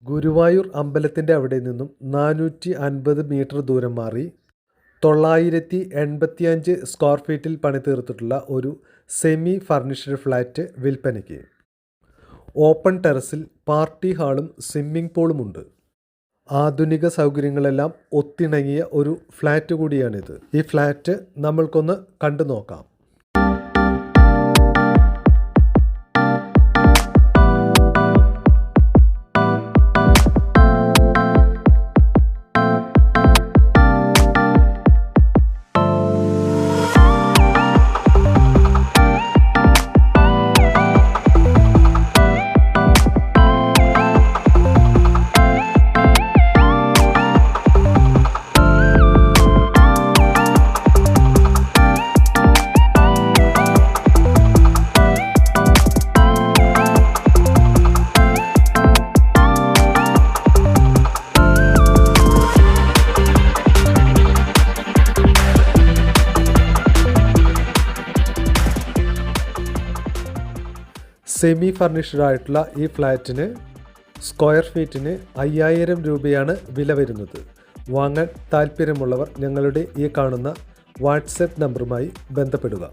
ഗുരുവായൂർ അമ്പലത്തിൻ്റെ അവിടെ നിന്നും 450 മീറ്റർ ദൂരം മാറി 985 സ്ക്വയർ ഫീറ്റിൽ പണിതീർത്തിട്ടുള്ള ഒരു സെമി ഫർണിഷ്ഡ് ഫ്ലാറ്റ് വിൽപ്പനയ്ക്ക്. ഓപ്പൺ ടെറസിൽ പാർട്ടി ഹാളും സ്വിമ്മിംഗ് പൂളുമുണ്ട്. ആധുനിക സൗകര്യങ്ങളെല്ലാം ഒത്തിണങ്ങിയ ഒരു ഫ്ലാറ്റ് കൂടിയാണിത്. ഈ ഫ്ലാറ്റ് നമ്മൾക്കൊന്ന് കണ്ടു നോക്കാം. സെമി ഫർണിഷ്ഡ് ആയിട്ടുള്ള ഈ ഫ്ലാറ്റിന് സ്ക്വയർ ഫീറ്റിന് 5000 രൂപയാണ് വില വരുന്നത്. വാങ്ങാൻ താല്പര്യമുള്ളവർ ഞങ്ങളുടെ ഈ കാണുന്ന വാട്സപ്പ് നമ്പറുമായി ബന്ധപ്പെടുക.